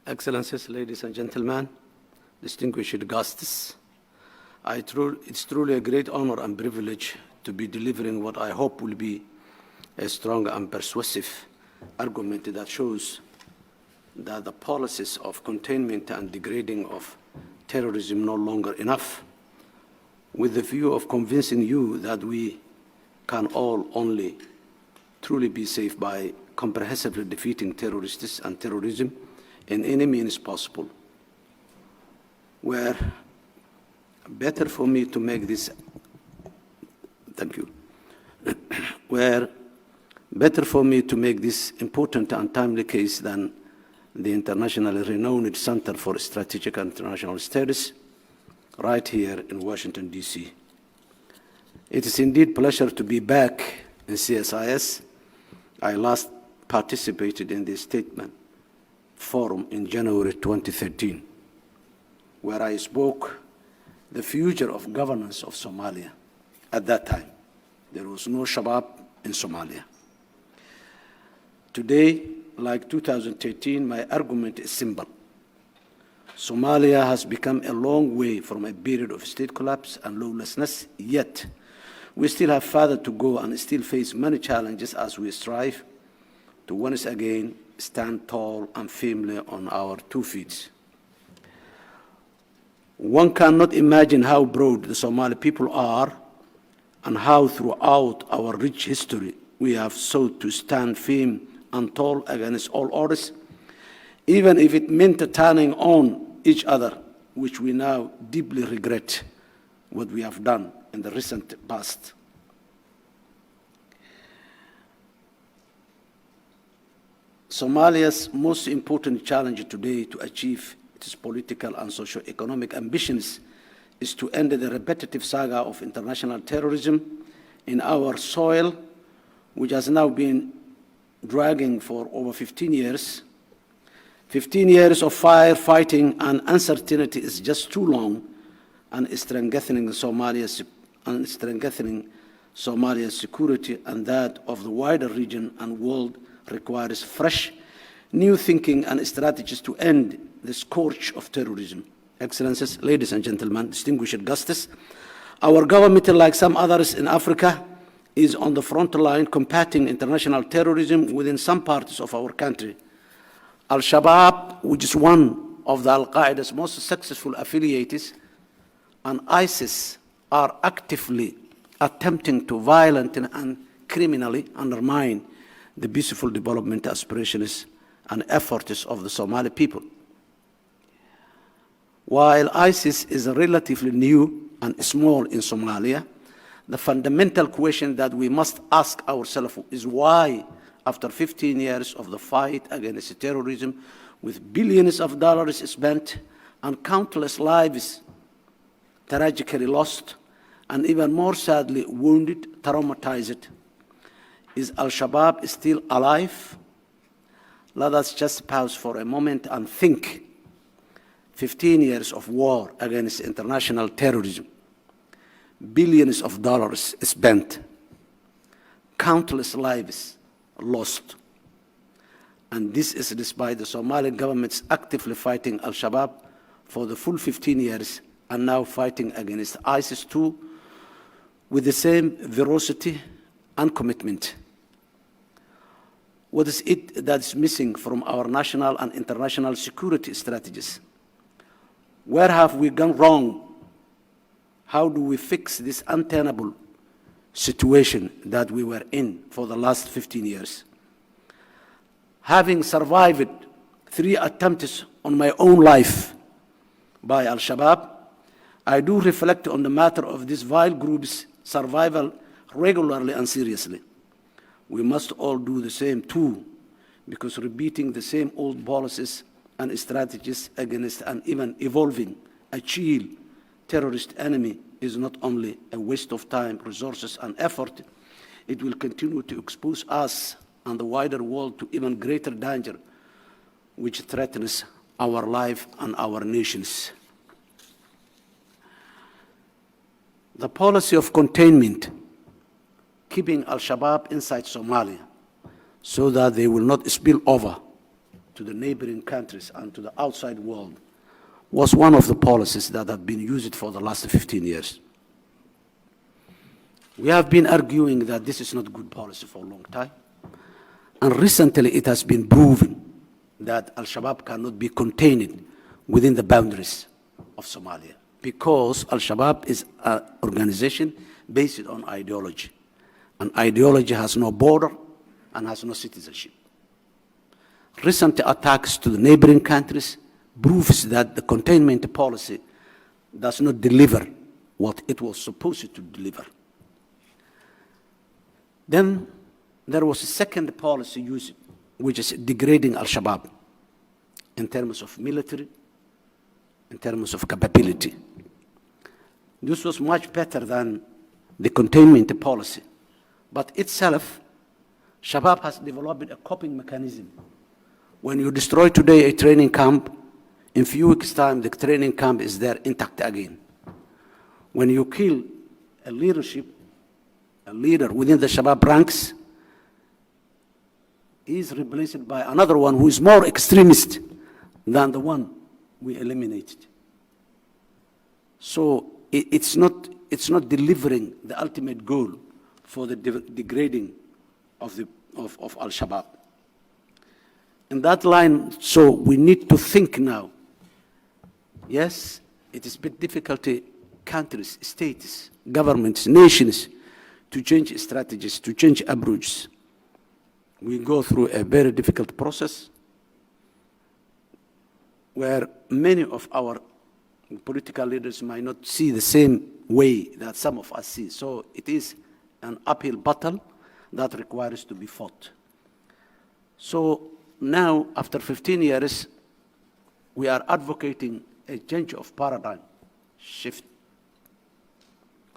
Excellencies, ladies and gentlemen, distinguished guests, it's truly a great honor and privilege to be delivering what I hope will be a strong and persuasive argument that shows that the policies of containment and degrading of terrorism no longer enough, with the view of convincing you that we can all only truly be safe by comprehensively defeating terrorists and terrorism in any means possible. Were better for me to make this, thank you, were better for me to make this important and timely case than the internationally renowned Center for Strategic and International Studies right here in Washington, D.C. It is indeed a pleasure to be back in CSIS. I last participated in the statement forum in January 2013, where I spoke the future of governance of Somalia. At that time, there was no Shabab in Somalia. Today, like 2013, my argument is simple. Somalia has become a long way from a period of state collapse and lawlessness, yet we still have further to go and still face many challenges as we strive to once again stand tall and firmly on our 2 feet. One cannot imagine how broad the Somali people are and how throughout our rich history we have sought to stand firm and tall against all odds, even if it meant turning on each other, which we now deeply regret what we have done in the recent past. Somalia's most important challenge today to achieve its political and socio-economic ambitions is to end the repetitive saga of international terrorism in our soil, which has now been dragging for over 15 years. 15 years of firefighting and uncertainty is just too long, and strengthening Somalia's security and that of the wider region and world requires fresh, new thinking and strategies to end the scourge of terrorism. Excellencies, ladies and gentlemen, distinguished guests, our government, like some others in Africa, is on the front line combating international terrorism within some parts of our country. Al-Shabaab, which is one of the Al-Qaeda's most successful affiliates, and ISIS are actively attempting to violently and criminally undermine the peaceful development aspirations and efforts of the Somali people. While ISIS is relatively new and small in Somalia, the fundamental question that we must ask ourselves is why, after 15 years of the fight against terrorism, with billions of dollars spent and countless lives tragically lost, and even more sadly wounded, traumatized, is Al-Shabaab still alive? Let us just pause for a moment and think. 15 years of war against international terrorism, billions of dollars spent, countless lives lost. And this is despite the Somali government's actively fighting Al-Shabaab for the full 15 years and now fighting against ISIS too with the same ferocity and commitment. What is it that's missing from our national and international security strategies? Where have we gone wrong? How do we fix this untenable situation that we were in for the last 15 years? Having survived 3 attempts on my own life by Al-Shabaab, I do reflect on the matter of this vile group's survival regularly and seriously. We must all do the same too, because repeating the same old policies and strategies against an even evolving, agile terrorist enemy is not only a waste of time, resources, and effort, it will continue to expose us and the wider world to even greater danger, which threatens our life and our nations. The policy of containment, keeping Al-Shabaab inside Somalia so that they will not spill over to the neighboring countries and to the outside world was one of the policies that have been used for the last 15 years. We have been arguing that this is not good policy for a long time. And recently it has been proven that Al-Shabaab cannot be contained within the boundaries of Somalia, because Al-Shabaab is an organization based on ideology. And ideology has no border and has no citizenship. Recent attacks to the neighboring countries proves that the containment policy does not deliver what it was supposed to deliver. Then there was a second policy used, which is degrading Al-Shabaab in terms of military, in terms of capability. This was much better than the containment policy. But itself, Shabaab has developed a coping mechanism. When you destroy today a training camp, in few weeks' time, the training camp is there intact again. When you kill a leader within the Shabaab ranks, he is replaced by another one who is more extremist than the one we eliminated. So it's not delivering the ultimate goal for the degrading of Al-Shabaab. In that line, so we need to think now. Yes, it is a bit difficult to countries, states, governments, nations to change strategies, to change approaches. We go through a very difficult process where many of our political leaders might not see the same way that some of us see. So it is an uphill battle that requires to be fought. So now, after 15 years, we are advocating a change of paradigm shift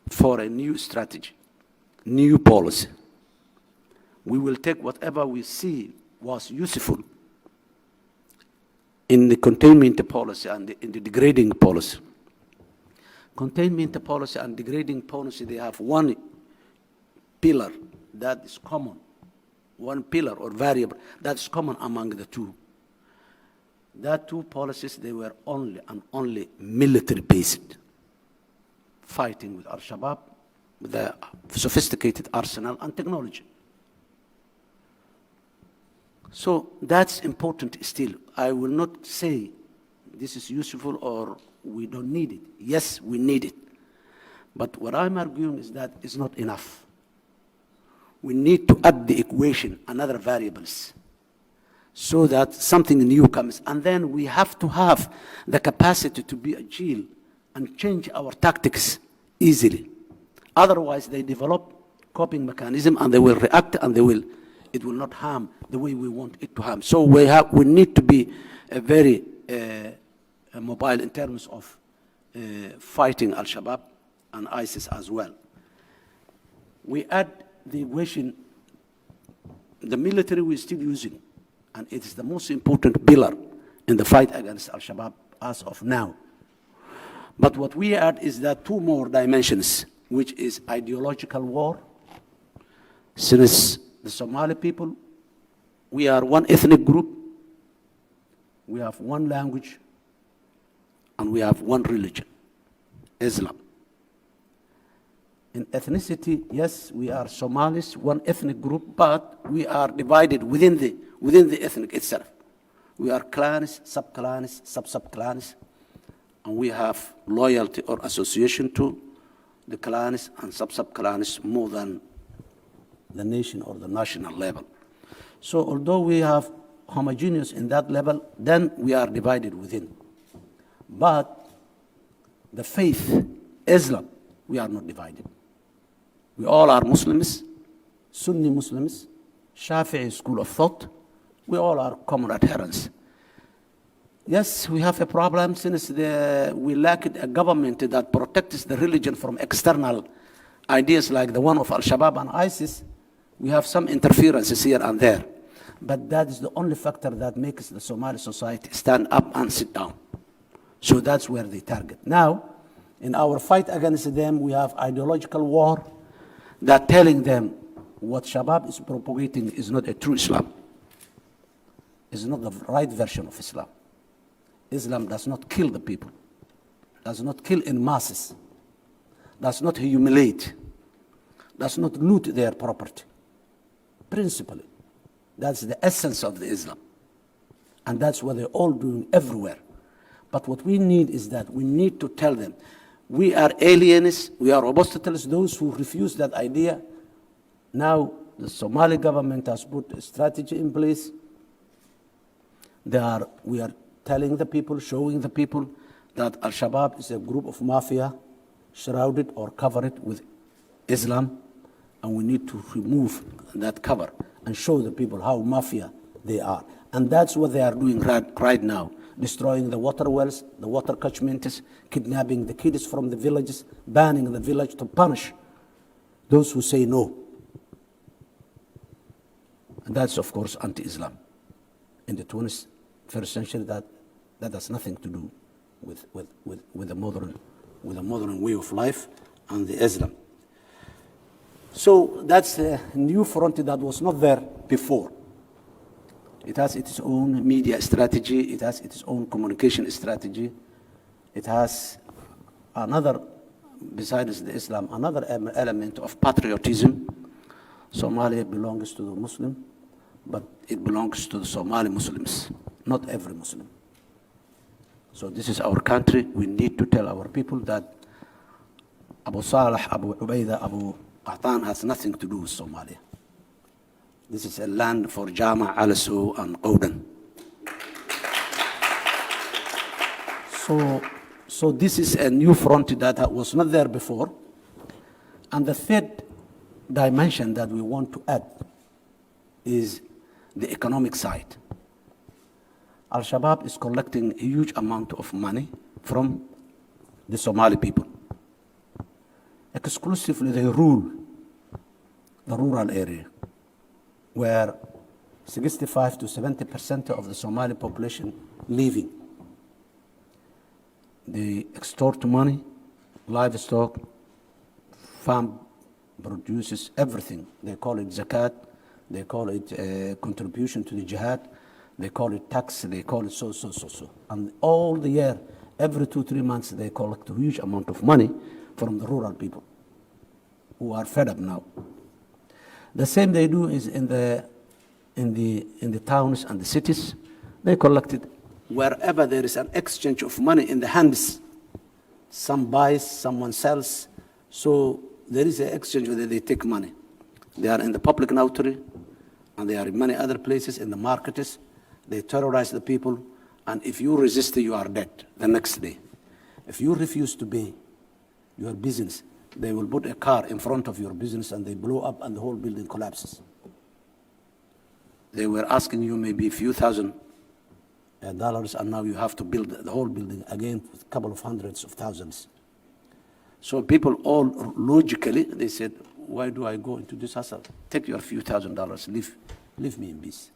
for a new strategy, new policy. We will take whatever we see was useful in the containment policy and in the degrading policy. Containment policy and degrading policy, they have one pillar that is common, one pillar or variable that's common among the two. That two policies, they were only military-based, fighting with Al-Shabaab, with the sophisticated arsenal and technology. So that's important still. I will not say this is useful or we don't need it. Yes, we need it. But what I'm arguing is that it's not enough. We need to add the equation, another variables, so that something new comes. And then we have to have the capacity to be agile and change our tactics easily. Otherwise, they develop coping mechanism and they will react and it will not harm the way we want it to harm. So we need to be very mobile in terms of fighting Al-Shabaab and ISIS as well. We add the equation, the military we're still using, and it is the most important pillar in the fight against Al-Shabaab as of now. But what we add is that two more dimensions, which is ideological war. Since the Somali people, we are one ethnic group, we have one language, and we have one religion, Islam. In ethnicity, yes, we are Somalis, one ethnic group, but we are divided within the ethnic itself. We are clans, sub-clans, sub-clans, and we have loyalty or association to the clans and sub-clans more than the nation or the national level. So although we have homogeneous in that level, then we are divided within. But the faith, Islam, we are not divided. We all are Muslims, Sunni Muslims, Shafi'i school of thought. We all are common adherents. Yes, we have a problem since we lack a government that protects the religion from external ideas like the one of Al-Shabaab and ISIS. We have some interferences here and there. But that is the only factor that makes the Somali society stand up and sit down. So that's where they target. Now, in our fight against them, we have ideological war that telling them what Shabaab is propagating is not a true Islam. is not the right version of Islam. Islam does not kill the people, does not kill in masses, does not humiliate, does not loot their property. Principally, that's the essence of the Islam. And that's what they're all doing everywhere. But what we need is that we need to tell them, we are alienists, we are obstacles, those who refuse that idea. Now, the Somali government has put a strategy in place. We are telling the people, showing the people that Al-Shabaab is a group of mafia shrouded or covered with Islam, and we need to remove that cover and show the people how mafia they are. And that's what they are doing right now, destroying the water wells, the water catchments, kidnapping the kids from the villages, banning the village to punish those who say no. And that's, of course, anti-Islam. In the 21st century, that has nothing to do with the modern way of life and the Islam. So that's a new front that was not there before. It has its own media strategy. It has its own communication strategy. It has another, besides the Islam, another element of patriotism. Somalia belongs to the Muslim, but it belongs to the Somali Muslims, not every Muslim. So this is our country. We need to tell our people that Abu Saleh, Abu Ubaidah, Abu Qahtan has nothing to do with Somalia. This is a land for Jama, Alasu, and Qawdan. So this is a new front that was not there before. And the third dimension that we want to add is the economic side. Al-Shabaab is collecting a huge amount of money from the Somali people. Exclusively, they rule the rural area, where 65 to 70% of the Somali population living. They extort money, livestock, farm produces everything. They call it zakat, they call it contribution to the jihad, they call it tax, they call it so. And all the year, every 2-3 months, they collect a huge amount of money from the rural people who are fed up now. The same they do is in the towns and the cities. They collect it wherever there is an exchange of money in the hands. Some buys, someone sells. So there is an exchange where they take money. They are in the public notary, and they are in many other places, in the markets. They terrorize the people, and if you resist, you are dead the next day. If you refuse to pay your business, they will put a car in front of your business and they blow up and the whole building collapses. They were asking you maybe a few $1,000, and now you have to build the whole building again with a couple of hundreds of thousands. So people all logically, they said, why do I go into this hassle? Take your few $1,000, leave me in peace.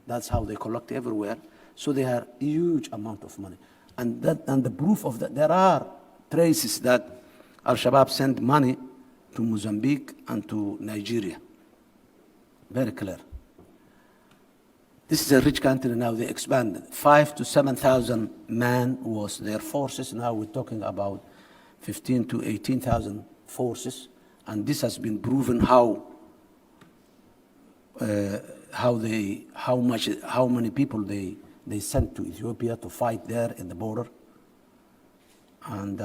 That's how they collect everywhere. So they have a huge amount of money. And the proof of that, there are traces that Al-Shabaab sent money to Mozambique and to Nigeria. Very clear. This is a rich country now. They expanded. 5,000 to 7,000 men was their forces. Now we're talking about 15,000 to 18,000 forces. And this has been proven how many people they sent to Ethiopia to fight there in the border. And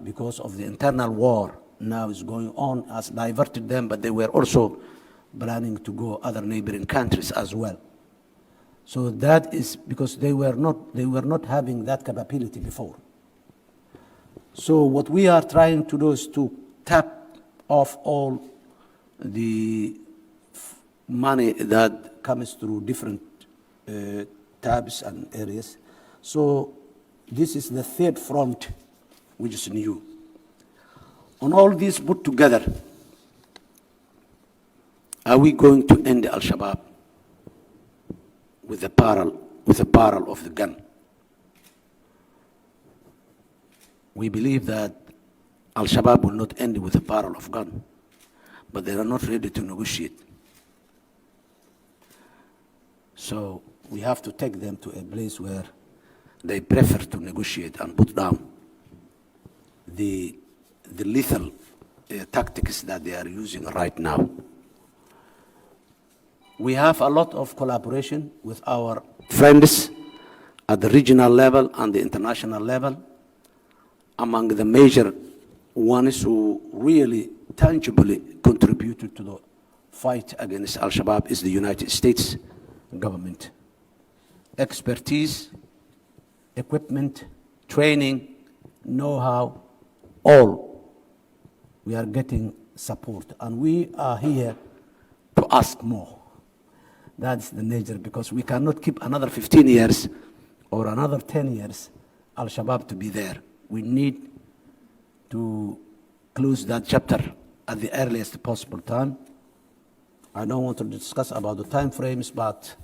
because of the internal war now is going on, has diverted them, but they were also planning to go other neighboring countries as well. So that is because they were not having that capability before. So what we are trying to do is to tap off all the money that comes through different tabs and areas. So this is the third front, which is new. On all these put together, are we going to end Al-Shabaab with the barrel of the gun? We believe that Al-Shabaab will not end with a barrel of gun, but they are not ready to negotiate. So we have to take them to a place where they prefer to negotiate and put down the lethal tactics that they are using right now. We have a lot of collaboration with our friends at the regional level and the international level. Among the major ones who really tangibly contributed to the fight against Al-Shabaab is the United States government. Expertise, equipment, training, know-how, all. We are getting support, and we are here to ask more. That's the nature, because we cannot keep another 15 years or another 10 years Al-Shabaab to be there. We need to close that chapter at the earliest possible time. I don't want to discuss about the time frames, but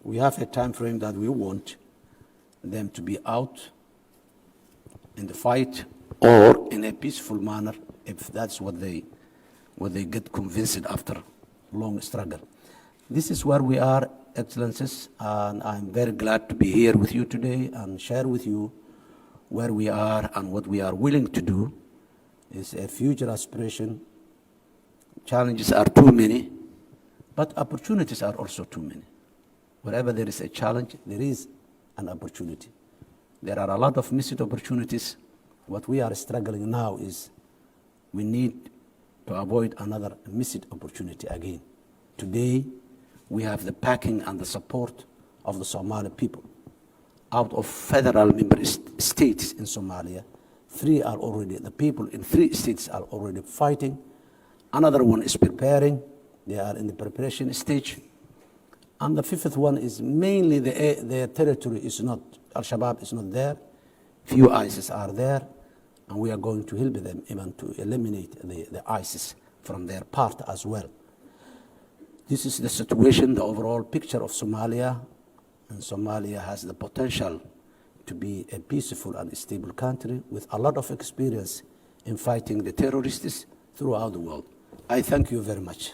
we have a time frame that we want them to be out in the fight or in a peaceful manner, if that's what they get convinced after long struggle. This is where we are, Excellencies, and I'm very glad to be here with you today and share with you where we are and what we are willing to do. Is a future aspiration. Challenges are too many, but opportunities are also too many. Wherever there is a challenge, there is an opportunity. There are a lot of missed opportunities. What we are struggling now is we need to avoid another missed opportunity again. Today, we have the backing and the support of the Somali people. Out of federal member states in Somalia, the people in 3 states are already fighting. Another one is preparing. They are in the preparation stage. And the 5th one is mainly their territory is not, Al-Shabaab is not there. Few ISIS are there, and we are going to help them even to eliminate the ISIS from their part as well. This is the situation, the overall picture of Somalia, and Somalia has the potential to be a peaceful and stable country with a lot of experience in fighting the terrorists throughout the world. I thank you very much.